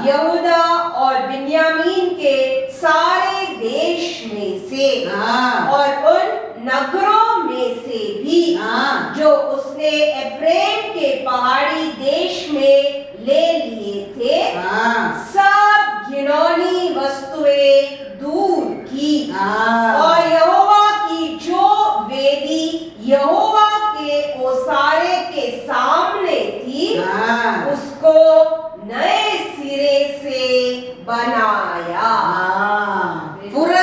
यहूदा और बिन्यामीन के सारे देश में से और उन नगरों में से भी जो उसने एफ्रेम के पहाड़ी देश में ले लिए थे, सब घिनौनी वस्तुएं दूर की और यहोवा की जो वेदी यहोवा के ओसारे के सामने थी, उसको नए सिरे से बनाया। पूरा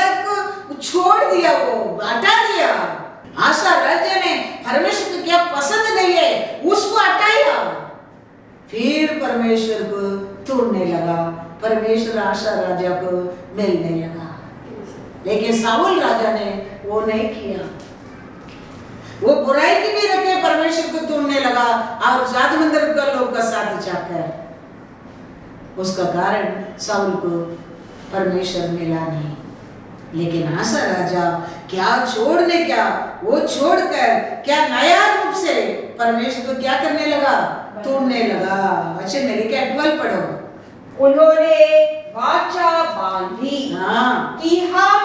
छोड़ दिया, वो हटा दिया। आशा राजा ने परमेश्वर को क्या पसंद नहीं है उसको हटाया, फिर परमेश्वर को ढूंढने लगा। परमेश्वर आशा राजा को मिलने लगा। लेकिन साउल राजा ने वो नहीं किया। वो बुराई की भी रखे परमेश्वर को ढूंढने लगा और जादू मंदिर का लोग का साथ जाकर। उसका कारण साउल को परमेश्वर मिला नहीं। लेकिन आसा राजा क्या छोड़ने क्या वो छोड़कर क्या नया रूप से परमेश्वर को क्या करने लगा, तोड़ने लगा। वचन में लिखा 12 पढ़ो। उन्होंने वाचा बांधी हाँ कि हम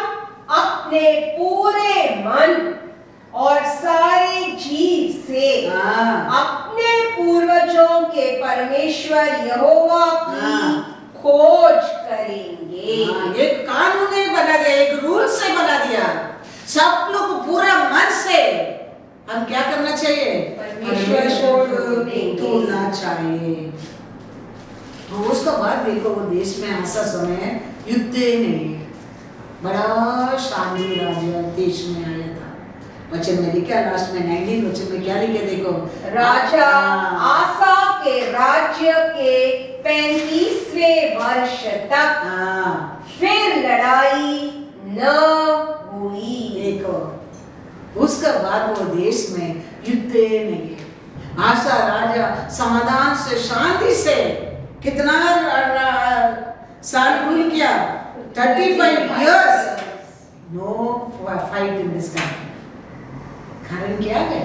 अपने पूरे मन और सारे जीव से हाँ अपने पूर्वजों के परमेश्वर यहोवा की हाँ। खोज करेंगे। हाँ, एक कानून नहीं बना दिया, एक रूल से बना दिया। सब लोग पूरा मन से हम क्या करना चाहिए, परमेश्वर को तोड़ना चाहिए। तो उसका बाद देखो वो देश में ऐसा समय युद्ध ही नहीं है, बड़ा शांति राज्य देश में आया था। वचन में लिखा लास्ट में 19 वचन में क्या लिखे देखो, राजा आसा के राज्य के 35वें वर्ष तक फिर लड़ाई न हुई। देखो उसका बाद वो देश में युद्ध नहीं है। आशा राजा समाधान से शांति से कितना साल रूल किया, 35 years no fight in this country. कारण क्या है,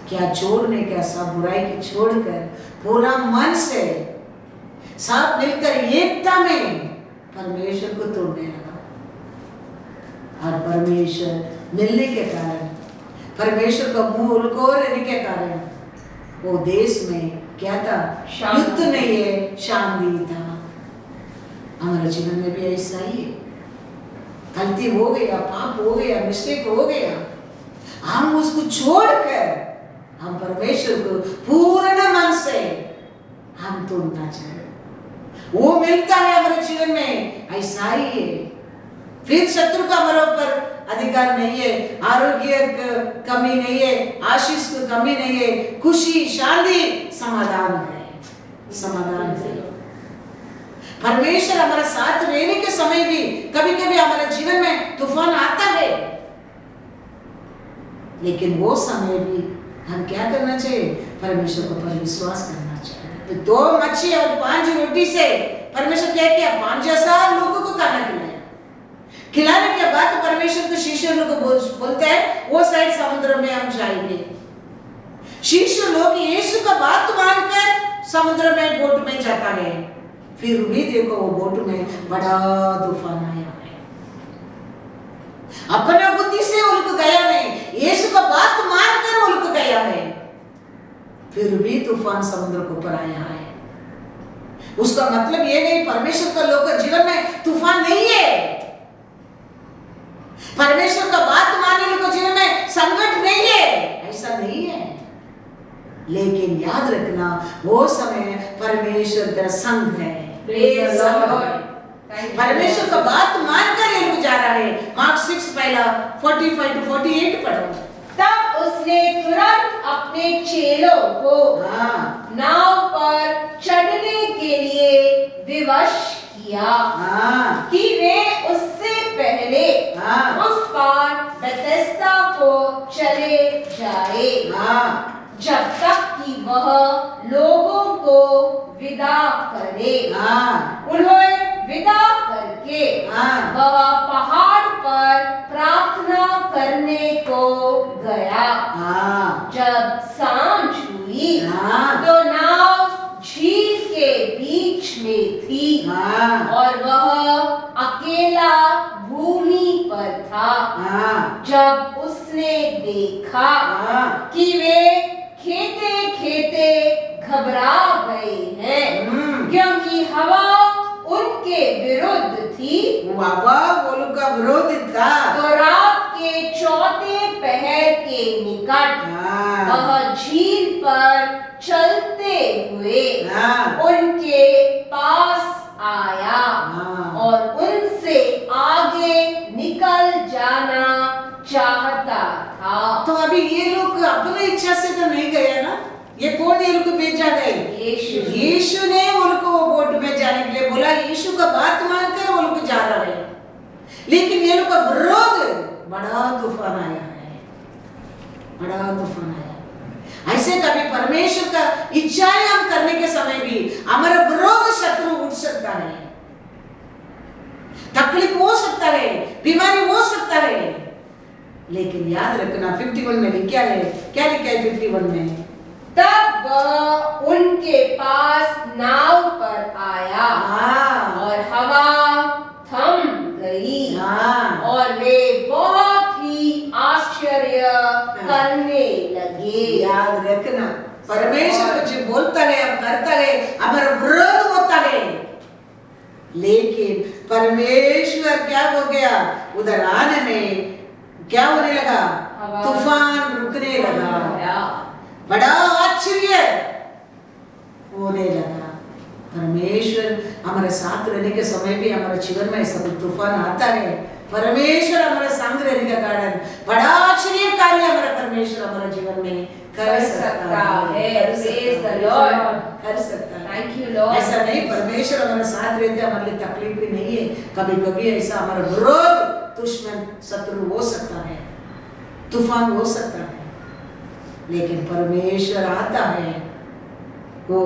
क्या छोड़ने का, सब बुराई की छोड़कर पूरा मन से साथ मिलकर एकता में परमेश्वर को तोड़ने लगा। और परमेश्वर मिलने के कारण, परमेश्वर का मुंह उलको रहने के कारण वो देश में क्या था, युद्ध नहीं है, शांति था। हमारे जीवन में भी ऐसा ही है। गलती हो गया, पाप हो गया, मिस्टेक हो गया, हम उसको छोड़कर हम परमेश्वर को पूर्ण मन से हम तोड़ना चाहिए। वो मिलता है हमारे जीवन में, ऐसा ही है। फिर शत्रु का हमारे ऊपर अधिकार नहीं है, आरोग्य कमी नहीं है, आशीष की कमी नहीं है, खुशी शांति समाधान है, समाधान है। परमेश्वर हमारे साथ रहने के समय भी कभी कभी हमारे जीवन में तूफान आता है, लेकिन वो समय भी हम क्या करना चाहिए, परमेश्वर को पर विश्वास करना चाहिए। तो 2 मच्छी और 5 रोटी से परमेश्वर क्या किया, 5,000 लोगों को खाना खिलाया। खिलाने के बाद तो परमेश्वर को शिष्य लोग को बोलता है वो साइड समुद्र में हम जाएंगे। शिष्य लोग यीशु का बात मानकर समुद्र में बोट में जाता है। फिर भी देखो वो बोट में बड़ा तूफान आया है। अपना बुद्धि से उनको गया नहीं, यीशु का बात मानकर उनको गया है। फिर भी तूफान समुद्र के ऊपर आया है। उसका मतलब ये नहीं परमेश्वर का लोग का जीवन में तूफान नहीं है, परमेश्वर का बात मानने लोगों जीवन में संकट नहीं है, ऐसा नहीं है। लेकिन याद रखना वो समय परमेश्वर का संग है। परमेश्वर का बात मानकर ये लोग जा रहा है। मार्क 6 पहला 45 to 48 पढ़ो। तब उसने तुरंत अपने चेलों को नाव पर चढ़ने के लिए विवश किया कि वे उससे पहले उस पार बेथेस्दा को चले जाए, जब तक कि वह लोगों को विदा करे। उन्होंने विदा करके वह पहाड़ पर प्रार्थना करने को गया। जब सांझ हुई तो नाव झील के बीच में थी और वह अकेला भूमि पर था। जब उसने देखा कि वे खेते खेते घबरा गए हैं, क्योंकि हवा उनके विरुद्ध थी, का विरोध था, तो रात के चौथे पहर के निकट वह झील पर चलते हुए उनके पास आया और उनसे आगे निकल जाना चाहता था। तो अभी ये लोग अपनी इच्छा से तो नहीं गए ना, ये कौन ये लोग भेजा गए? यीशु ने उनको वो बोट में जाने के लिए बोला। यीशु का बात मानकर वो लोग जा रहे हैं, लेकिन ये लोग का विरोध, बड़ा तूफान आया है, बड़ा तूफान आया। ऐसे कभी परमेश्वर का इच्छाएं हम करने के समय भी हमारा विरोध शत्रु उठ सकता है। तकलीफ हो सकता है, बीमारी हो सकता है, लेकिन याद रखना 51 में क्या है, क्या लिखा है 51 में? तब वह उनके पास नाव पर आया हाँ। और हवा थम गई हाँ। और वे बहुत ही आश्चर्य करने लगे। याद रखना, परमेश्वर कुछ बोलता है, अब करता है, हमारा विरोध होता है, लेकिन परमेश्वर क्या हो गया, उधर आने में क्या होने लगा, तूफान रुकने लगा, बड़ा आश्चर्य होने लगा। परमेश्वर हमारे साथ रहने के समय भी हमारे जीवन में सब तूफान आता है, परमेश्वर हमारे संग रहने का कारण बड़ा आश्चर्य कार्य हमारा परमेश्वर हमारे जीवन में कर सकता है। Praise the Lord. कर सकता है। Thank you Lord. ऐसा नहीं, परमेश्वर हमारे साथ रहते, हमारे लिए तकलीफ भी नहीं है। कभी कभी ऐसा हमारा विरोध, दुश्मन, शत्रु हो सकता है, तूफान हो सकता है, लेकिन परमेश्वर आता है, वो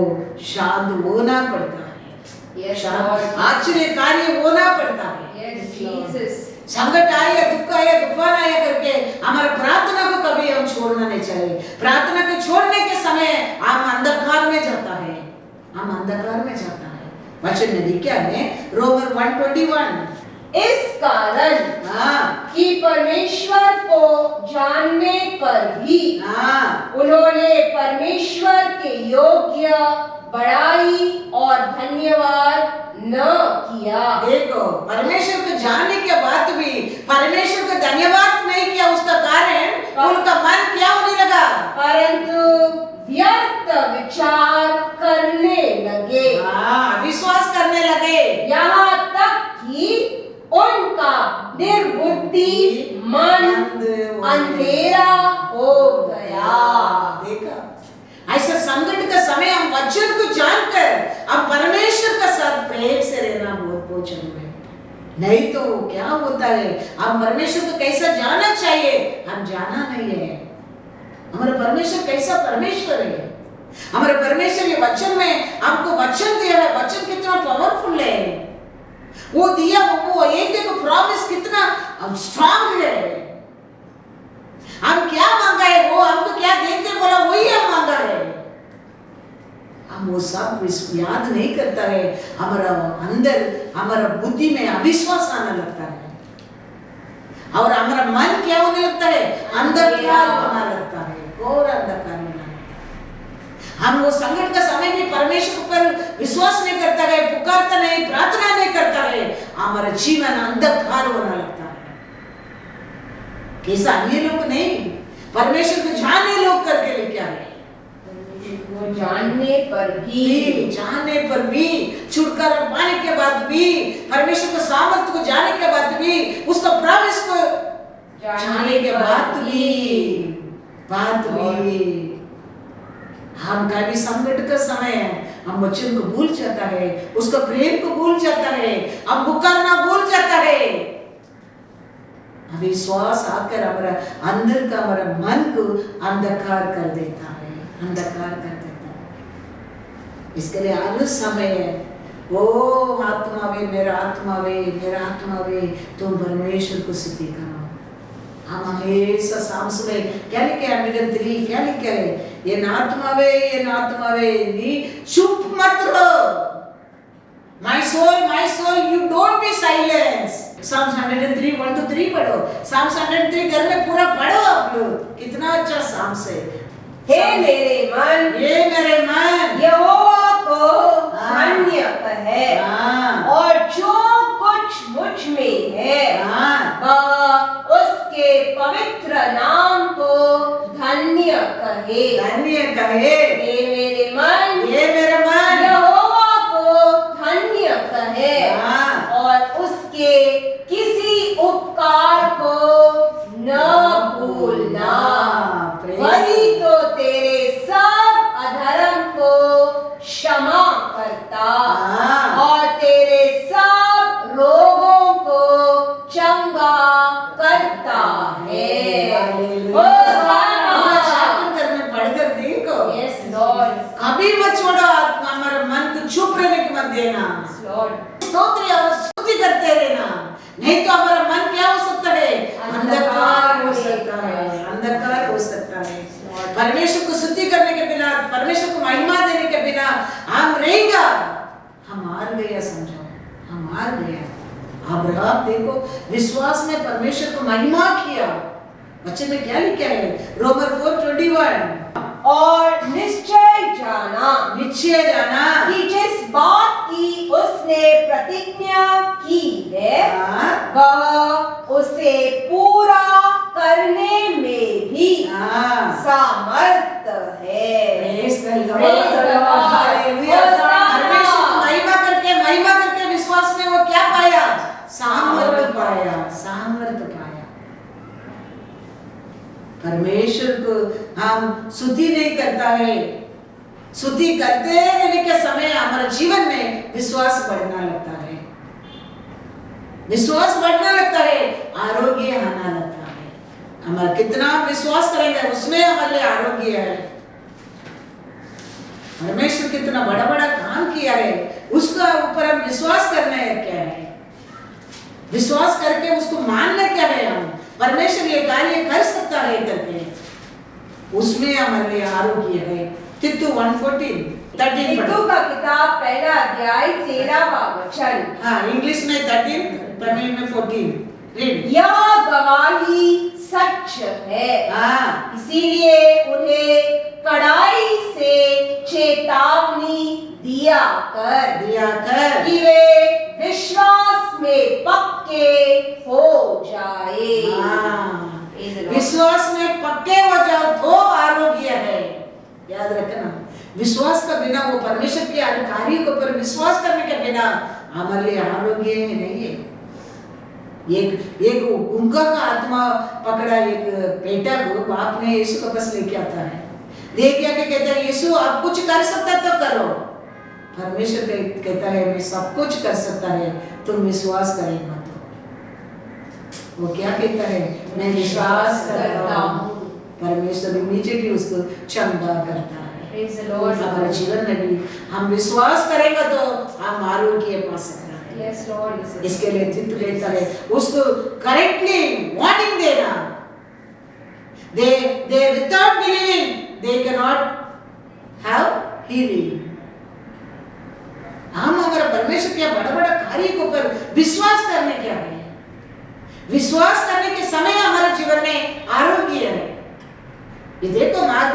शांत होना पड़ता है, Yes, शांत Lord. आश्चर्य कार्य होना पड़ता है। Yes, Jesus. संकट आया, दुख आया, तूफान आया करके हमारा प्रार्थना को कभी हम छोड़ना नहीं चाहिए। प्रार्थना को छोड़ने के समय हम अंधकार में जाता है, हम अंधकार में जाता है। वचन में लिखा है रोमर 1:21, इस कारण कि परमेश्वर को जानने पर भी उन्होंने परमेश्वर के योग्य बड़ाई और धन्यवाद न किया। देखो, परमेश्वर को जानने के बाद भी परमेश्वर को धन्यवाद नहीं किया, उसका कारण उनका मन क्या होने लगा, परंतु व्यर्थ विचार करने लगे, विश्वास करने लगे, यहाँ तक कि उनका निर्बुद्धि मन अंधेरा हो गया। देखा, ऐसा संकट का समय हम वचन को जानकर हम परमेश्वर का साथ प्रेम से रहना बहुत बहुत जरूरी है। नहीं तो क्या होता है, हम परमेश्वर को कैसा जाना चाहिए, हम जाना नहीं है। हमारा परमेश्वर कैसा परमेश्वर है, हमारे परमेश्वर ये वचन में हमको वचन दिया है, वचन कितना पावरफुल है, वो दिया वो एक प्रॉमिस कितना स्ट्रांग है। हम क्या मांगा है, वो हमको क्या देते बोला वही हम मांगा है, हम वो सब याद नहीं करता है, हमारा अंदर हमारा बुद्धि में अविश्वास आने लगता है और हमारा मन क्या होने लगता है, अंधकार होने लगता है, घोर अंधकार होने लगता है। हम वो संकट का समय भी परमेश्वर पर विश्वास नहीं करता है, पुकारता नहीं, प्रार्थना नहीं करता है, हमारा जीवन अंधकार होने लगता है। कैसा अन्य लोग नहीं, परमेश्वर को जानने लोग करके ले क्या है, वो जानने पर भी छुटकारा पाने के बाद भी, परमेश्वर को सामर्थ्य को जानने के बाद भी, उसका प्रॉमिस को जानने के बाद भी हम कभी संकट का समय है, हम वचन को भूल जाता है, उसका प्रेम को भूल जाता है, हम पुकारना भूल जाता है, अविश्वास आकर हमारा अंदर का हमारा मन को अंधकार कर देता है, अंधकार कर देता है। इसके लिए हर समय है, ओ आत्मावे मेरा आत्मावे मेरा आत्मावे तुम परमेश्वर को स्तुति करो। हम हमेशा सांस में क्या लिखे 103 क्या लिखे है, ये नात्मावे नी चुप मत रहो, my soul you don't be silence। Psalms 103 1-3 पढ़ो, Psalms 103 घर में पूरा पढ़ो आप लोग, कितना अच्छा Psalms है। हे मेरे मन यहोवा को धन्य कहे और जो कुछ मुझ में है वह उसके पवित्र नाम को धन्य कहे। हे मेरे मन यहोवा को धन्य कहे और उसके किसी उपकार को न भूलना, वही तो तेरे सब अधर्म को क्षमा करता और तेरे सब रोगों को चंगा करता है। पढ़कर देखो, यस लॉर्ड, कभी मत छोड़ो, हमारे मन को चुप रहने की मत देना। लॉर्ड स्तोत्र और स्तुति करते करते रहना, नहीं तो हमारा मन क्या हो सकता है? अंधकार हो सकता है, अंधकार हो सकता है। परमेश्वर को स्तुति करने के बिना, परमेश्वर को महिमा देने के बिना हम रहेंगे, हम हार गया, समझो हम हार गया। अब्राहम देखो विश्वास में परमेश्वर को महिमा किया। बच्चे में क्या लिखा है? रोमर 4:21, और निश्चय जाना कि जिस बात की उसने प्रतिज्ञा की है वह उसे पूरा करने में भी सामर्थ है। महिमा करके विश्वास में वो क्या पाया? सामर्थ पाया, सामर्थ पाया। परमेश्वर को हम स्तुति नहीं करता है, स्तुति करते रहने के समय हमारे जीवन में विश्वास बढ़ना लगता है, विश्वास बढ़ना लगता है, आरोग्य आना लगता है। हमारा कितना विश्वास करेंगे उसमें हमारे लिए आरोग्य है। परमेश्वर कितना बड़ा बड़ा काम किया है, उसका ऊपर हम विश्वास करना है क्या है? विश्वास करके उसको मानना क्या है? हम परमेश्वर ये कार्य कर सकता है करके उसमें हमारे लिए आरोग्य है। तीतु 1:13 तीतु का किताब 1 अध्याय 13वां वचन। हाँ, इंग्लिश में 13, तमिल में 14। रीड। यह गवाही सच है, इसीलिए उन्हें कड़ाई से चेतावनी दिया कर कि वे विश्वास में पक्के हो जाए। विश्वास में पक्के हो जाओ तो आरोग्य है। याद रखना, विश्वास का बिना, वो परमेश्वर के कार्य को पर विश्वास करने के बिना हमारे लिए आरोग्य नहीं है। एक उनका का आत्मा पकड़ा एक बेटा को, बाप ने यीशु के पास लेके आता है, लेके आके कहता है यीशु आप कुछ कर सकता तो करो। परमेश्वर कहता है मैं सब कुछ कर सकता है, तुम विश्वास करेगा तो। वो क्या कहता है? मैं विश्वास करता हूँ। परमेश्वर इमीडिएटली उसको क्षमा करता है। हमारे जीवन में भी हम विश्वास करेंगे तो हम आरोग्य पा सकते हैं। Yes, Lord. इसके लिए चित्त लेता है, उसको करेक्टली वार्निंग देना। They without believing they cannot have healing. हम हमारा परमेश्वर के बड़ा बड़ा कार्य को पर विश्वास करने क्या है? विश्वास करने के समय हमारे जीवन में आरोग्य है। ये देखो मार्क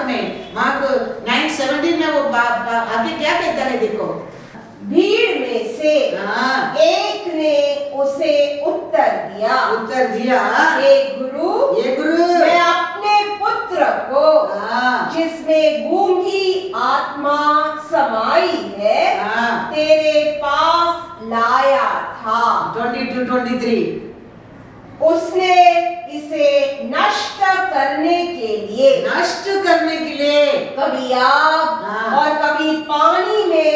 9:17 में वो आगे क्या कहता है? देखो, भीड़ में से एक ने उसे उत्तर दिया, हे गुरु, मैं अपने पुत्र को जिसमें गूंगी आत्मा समाई है तेरे पास लाया था। 22-23 उसने इसे नष्ट करने के लिए कभी आग और कभी पानी में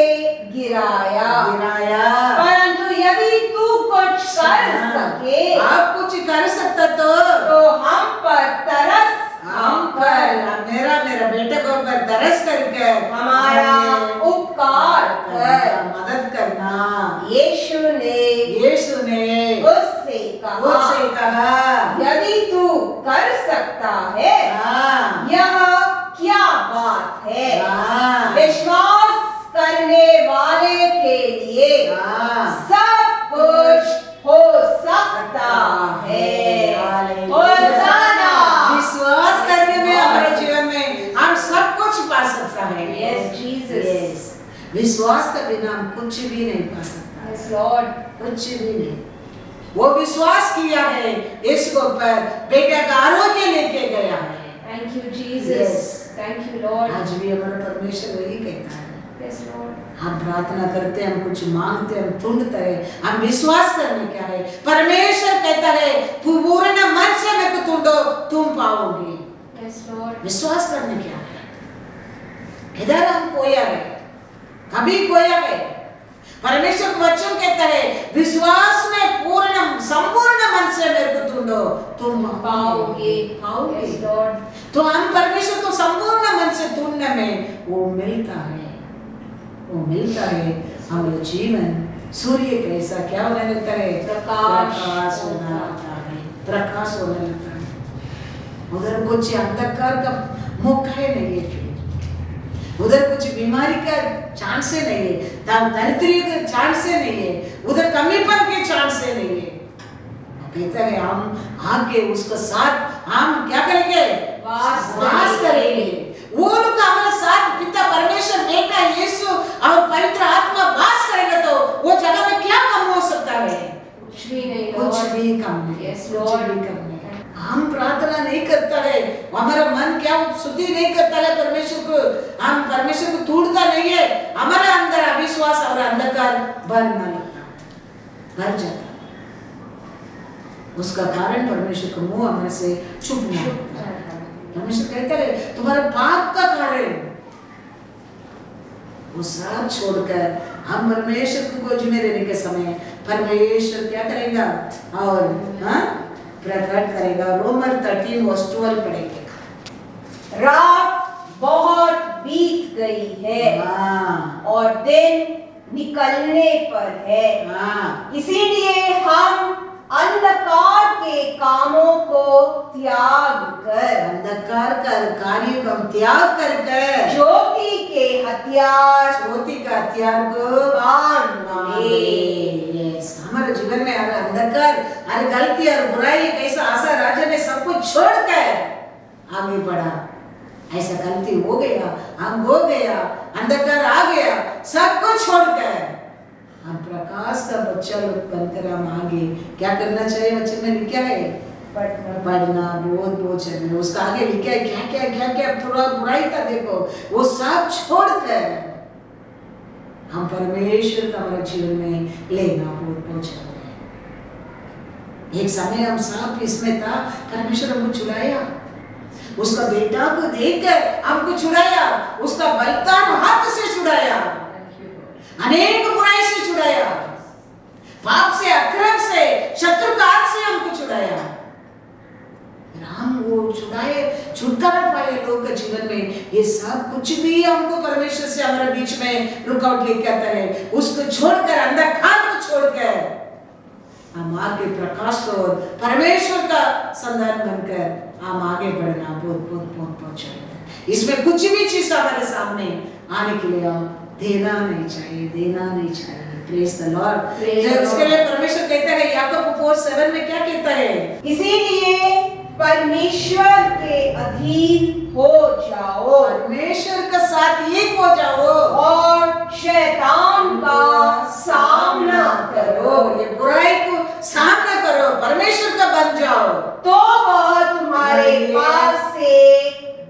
गिराया। परंतु यदि तू कुछ कर सके, आप कुछ कर सकता तो हम पर तरस मेरा बेटे को पर तरस करके हमारा उपकार कर मदद करना। यीशु ने उससे कहा यदि तू कर सकता है यह क्या बात है? विश्वास करने वाले के लिए सब कुछ हो सकता है। विश्वास करने में हमारे जीवन में हम सब कुछ पा सकता है। Yes, Jesus. विश्वास के बिना हम कुछ भी नहीं पा सकता। Yes, Lord. कुछ भी नहीं। वो विश्वास किया है, इसको पर बेटा का आरोग्य लेके गया है। Thank you, Jesus. Thank you, Lord. आज भी हमारा परमेश्वर वही कहता है। Yes, Lord. हम प्रार्थना करते, हम कुछ मांगते, हम ढूंढते हैं, हम विश्वास करने क्या है? परमेश्वर कहता है तू पूर्ण मन से मेरे को ढूंढो तुम पाओगे। Yes, Lord. विश्वास करने क्या है? इधर हम खोया है, कभी खोया है। परमेश्वर का वचन कहता है विश्वास में पूर्ण संपूर्ण मन से मेरे को ढूंढो तुम पाओगे। पाओगे। Yes, Lord. तो हम परमेश्वर को संपूर्ण मन से ढूंढने में वो मिलता है, हमारा जीवन सूर्य कैसा क्या होने लगता है? प्रकाश होने लगता है, प्रकाश होने लगता है। उधर कुछ अंधकार का मौका ही नहीं है, फिर उधर कुछ बीमारी का चांस ही नहीं है, दरिद्री का चांस ही नहीं है, उधर कमीपन के चांस ही नहीं है। कहता है हम आके उसका साथ हम क्या करेंगे? वास करेंगे। वो लोग हमारे साथ पिता परमेश्वर बेटा यीशु और पवित्र आत्मा वास करेगा तो वो जगह में क्या कम हो सकता है? कुछ भी नहीं, कुछ भी कम नहीं। Yes, कुछ Lord. भी कम नहीं। हम प्रार्थना नहीं करता है, हमारा मन क्या स्तुति नहीं करता है परमेश्वर को, हम परमेश्वर को तोड़ता नहीं है, हमारे अंदर अविश्वास और अंधकार भरना लगता है, भर जाता है। उसका कारण परमेश्वर का मुंह हमारे से छुपना लगता है। परमेश्वर कहता है तुम्हारे पाप का कारण, वो सब छोड़कर हम परमेश्वर को गोद देने के समय परमेश्वर क्या करेगा? और प्रकट करेगा। रोमर 13:12 पढ़ेंगे। रात बहुत बीत गई है और दिन निकलने पर है, इसीलिए हम अंधकार के कामों को त्याग कर, अंधकार का कार्य को त्याग कर ज्योति के हथियार, ज्योति का हथियार को बांध ले। हमारे जीवन में हर अंधकार, हर गलती और बुराई कैसा आशा राजा ने सब कुछ छोड़कर आगे बढ़ा। ऐसा गलती हो गया, हम हो गया, अंधकार आ गया, सब कुछ छोड़कर हम प्रकाश का बच्चा लोग बनकर हम आगे क्या करना चाहिए? बच्चे में लिखा है पढ़ना, बहुत चाहिए। उसका आगे लिखा है क्या पूरा बुराई था, देखो वो सब छोड़कर हम परमेश्वर का हमारे जीवन में लेना बहुत चाहिए। एक समय हम सब इसमें था, परमेश्वर हमको छुड़ाया, उसका बेटा को देखकर हमको छुड़ाया, उसका बलदार हाथ से छुड़ाया, अनेक बुराई से छुड़ाया, पाप से, अक्रम से, शत्रु का हाथ से हमको छुड़ाया। हम वो छुड़ाए, छुटकारा पाए लोग के जीवन में। ये सब कुछ भी हमको परमेश्वर से हमारे बीच में रुकावट लेके आता है, उसको छोड़कर, अंधकार को छोड़कर हम आगे प्रकाश को और परमेश्वर का संतान बनकर हम आगे बढ़ना बहुत चाहिए। इसमें कुछ भी चीज हमारे सामने आने के लिए हम देना नहीं चाहिए। Praise the Lord. इसके लिए परमेश्वर कहता है याकूब 4:7 में क्या कहता है? इसीलिए परमेश्वर के अधीन हो जाओ, परमेश्वर का साथ एक हो जाओ और शैतान का सामना करो। ये बुराई को सामना करो, परमेश्वर का बन जाओ, तो वह तुम्हारे पास से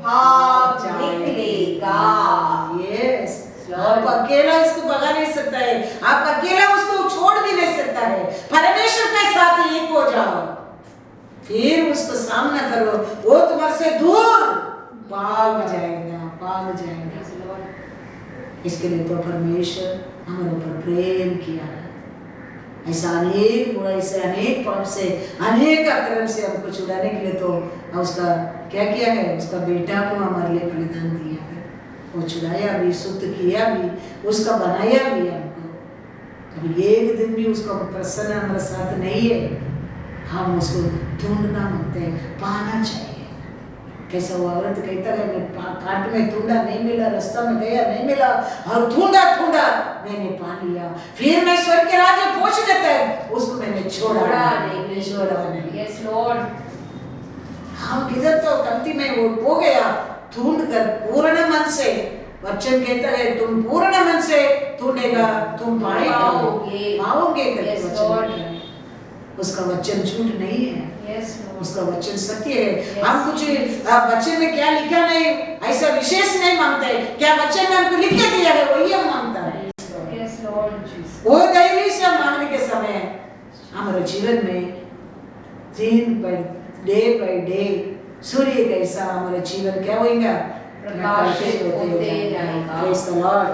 भाग निकलेगा। यस, आप अकेला इसको भगा नहीं सकता है, आप अकेला उसको छोड़ भी नहीं सकता है। परमेश्वर के साथ एक हो जाओ, फिर उसको सामना करो, वो तुम्हारे से दूर भाग जाएगा। इसके लिए तो परमेश्वर हमारे ऊपर प्रेम किया है। ऐसा अनेक बुराई से, अनेक पाप से, अनेक अक्रम से हमको छुड़ाने के लिए तो उसका क्या किया है? उसका बेटा को हमारे लिए बलिदान दिया है। वो छुड़ाया भी, शुद्ध किया भी, उसका बनाया भी हमको। कभी एक दिन भी उसका प्रसन्न हमारे साथ नहीं है, हम उसको ढूंढना मांगते हैं, पाना चाहिए। कैसा वो औरत कहता है मैं काट में ढूंढा नहीं मिला, रास्ता में गया नहीं मिला, और ढूंढा मैंने पा लिया। फिर मैं स्वर्ग के राज्य पहुंच जाता है, उसको मैंने छोड़ा नहीं। Yes Lord. हम किधर तो कमती में वो हो गया, ढूंढ कर पूर्ण मन से। वचन कहता है तुम पूर्ण मन से ढूंढेगा तुम पाओगे। उसका वचन झूठ नहीं है, उसका वचन सत्य है। हम कुछ वचन में क्या लिखा नहीं ऐसा विशेष नहीं मांगते, क्या वचन में हमको लिख के दिया है वही हम मांगता है। वो धैर्य से हम मांगने के समय हमारे जीवन में दिन डे बाय डे सूर्य कैसा हमारे जीवन क्या होगा? प्रकाशित होते जाएगा। Praise the Lord.